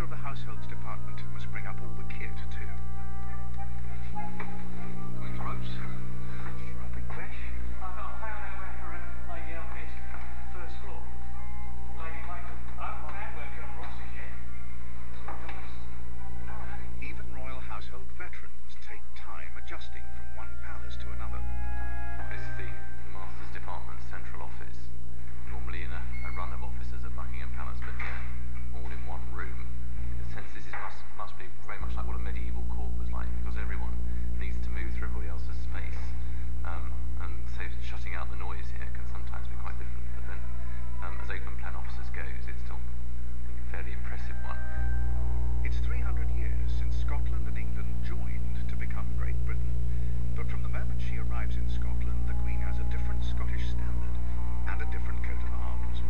master of the households department must bring up all the kit, too. Queen's ropes. Big crash. I've got a pound over for Lady Elvis, first floor. Lady Michael. I'm on handworker at Ross's yet. Even royal household veterans take time adjusting from one palace to another. This is the Master's Department's central office, normally in a run of offices at Buckingham Palace, but here, all in one room. In a sense, this must be very much like what a medieval court was like, because everyone needs to move through everybody else's space. And so shutting out the noise here can sometimes be quite different, but then as open plan officers goes, it's still a fairly impressive one. It's 300 years since Scotland and England joined to become Great Britain. But from the moment she arrives in Scotland, the Queen has a different Scottish standard and a different coat of arms.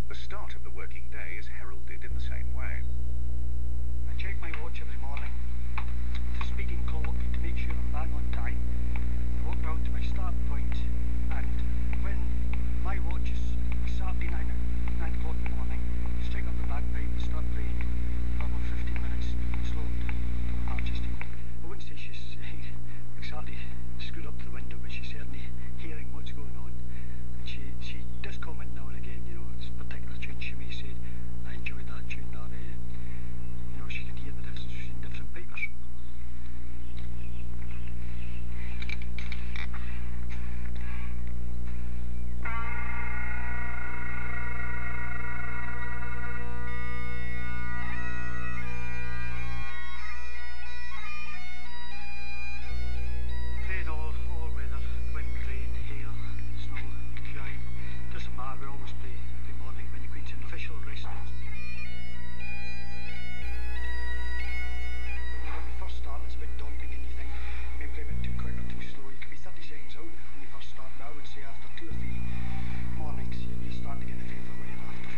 The start of the working day is heralded in the same way. I check my watch every morning, the speaking clock to make sure I'm bang on time. I walk round to my start point, and when my watch is Saturday 9 o'clock in the morning, I strike up the bagpipe and start playing for about 15 minutes, slow to Archesty. I wouldn't say she's exactly screwed up to the window, but she's certainly hearing what's going on. And she does comment now and again, you know, it's a particular tune she may say, I enjoyed that tune, or you know, she can hear the difference between different pipers. Playing all weather, wind, rain, hail, snow, shine, doesn't matter, we always play every morning when the Queen's in official residence. When we first start, it's a bit daunting and you think you may play a bit too quick or too slow. You could be 30 seconds out when you first start, but I would say after 2 or 3 mornings you start to get the feel for what you're after.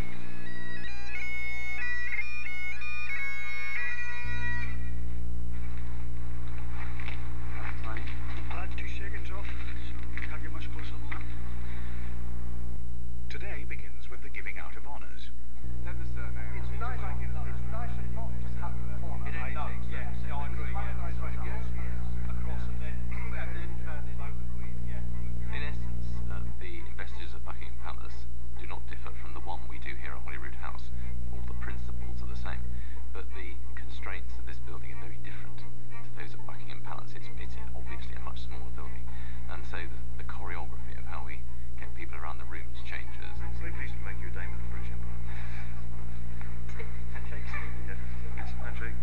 I had 2 seconds off, so can't get much closer than that. Today begins with the giving out of honours. It's nice and not to cut the corner. I agree, across and then turn in over the Queen, yeah. In essence, the investitures of Buckingham Palace do not differ from the one we do here at Holyrood House. All the principles are the same, but the constraints of this building are very different to those of Buckingham Palace. It's obviously a much smaller building, and so the choreography of how we get people around the rooms changes. Very pleased to make you a dame of the British Empire. Handshake. Yes, handshake.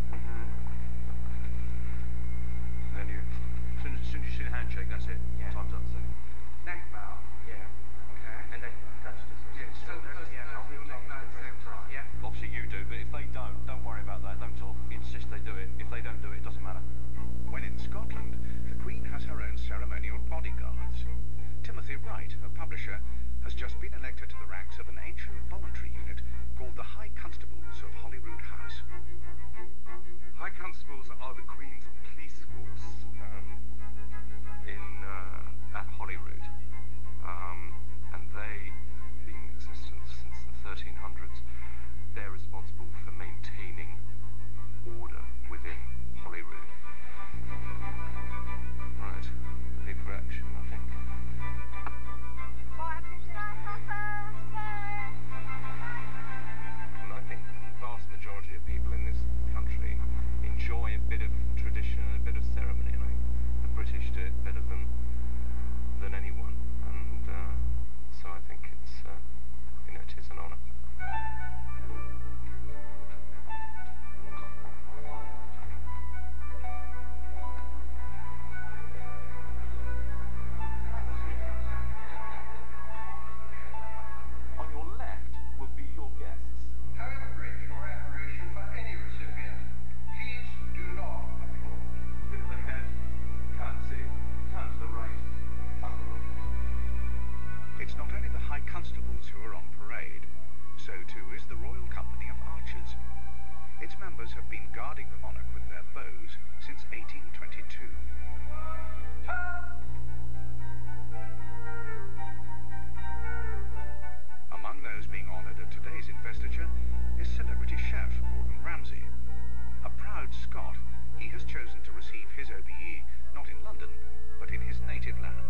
Then you, as soon as you see the handshake, that's it. Yeah. Time's up. Neck bow. Yeah. Okay. And then touch this. Yeah, so the first I'll do neck bow at the same time. Yeah. Obviously you do, but if they don't worry about that. Don't sort of insist they do it. If they don't do it, it doesn't matter. When in Scotland, the Queen has her own ceremonial bodyguards. Timothy Wright, a publisher, has just been elected to the ranks of an ancient voluntary unit called the High Constables of Holyrood House. High Constables are the Queen's police force At Holyrood, and they've been in existence since the 1300s. They're responsible for maintaining order within Holyrood. Right, ready for action, I think. And I think the vast majority of people in this country have been guarding the monarch with their bows since 1822. Among those being honoured at today's investiture is celebrity chef Gordon Ramsay. A proud Scot, he has chosen to receive his OBE not in London, but in his native land.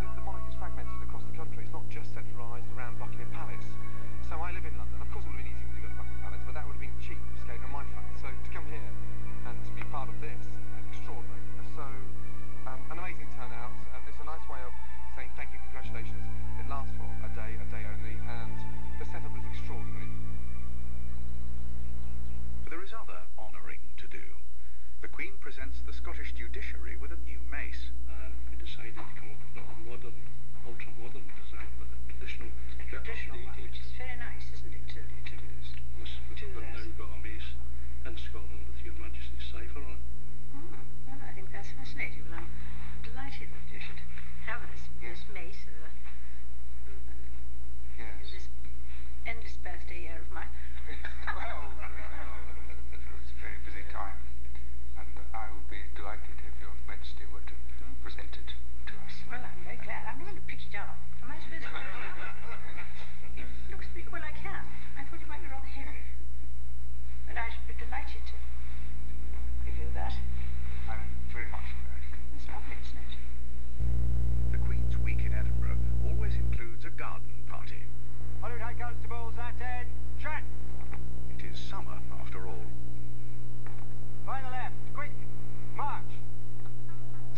The monarch is fragmented across the country. It's not just centralised around Buckingham Palace. So I live in London. Of course it would have been easy to go to Buckingham Palace, but that would have been cheap, escaping on my front. So to come here and to be part of this, extraordinary. So an amazing turnout. It's a nice way of saying thank you, congratulations. It lasts for a day only, and the setup is extraordinary. But there is other honouring to do. The Queen presents the Scottish judiciary with a new mace. And we decided to come up with not a modern, ultra-modern design, but a traditional one, which is very nice, isn't it, too? It is. We've now got a mace in Scotland with Your Majesty's cipher on it. Well, I think that's fascinating. Well, I'm delighted that you should have this mace as a this endless birthday year of mine. Well, it's a very busy time, and I would be delighted if Your Majesty were to present it to us. Well, I'm very glad. I'm going to pick it up. Am I supposed to? It looks big. Well, I can. I thought it might be rather heavy. But I should be delighted to review that. I'm very much aware. It's lovely, isn't it? The Queen's week in Edinburgh always includes a garden party. Hollywood High Constables, attention! It is summer, after all. By the left, quick, march!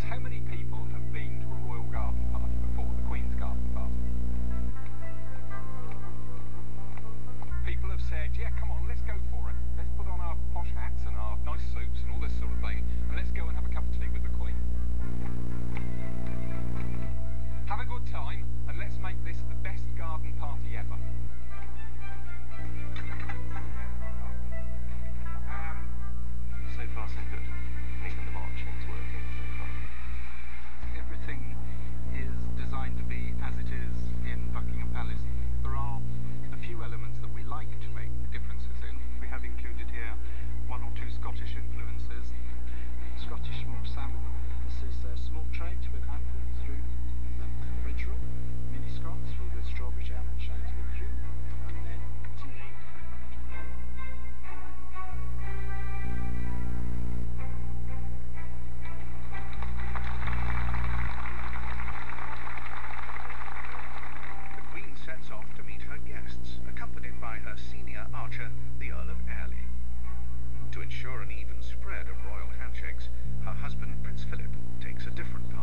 How many people have been to a royal garden party before, the Queen's garden party? People have said, yeah, come on, let's go for it. Let's put on our posh hats and our nice suits and all this sort of thing, and let's go and have a cup of tea with the Queen. Have a good time, and let's make this the best garden party ever. So far, so good. And even the marching's working so far. Everything is designed to be as it is in Buckingham Palace. There are a few elements that we like to make differences in. We have included here one or two Scottish influences. Scottish smoked salmon. This is smoked trout with apple through original. Mini scots filled with strawberry jam and chantilly cream. And then tea. The Queen sets off to meet her guests, accompanied by her senior archer, the Earl of Airlie. To ensure an even spread of royal handshakes, her husband, Prince Philip, takes a different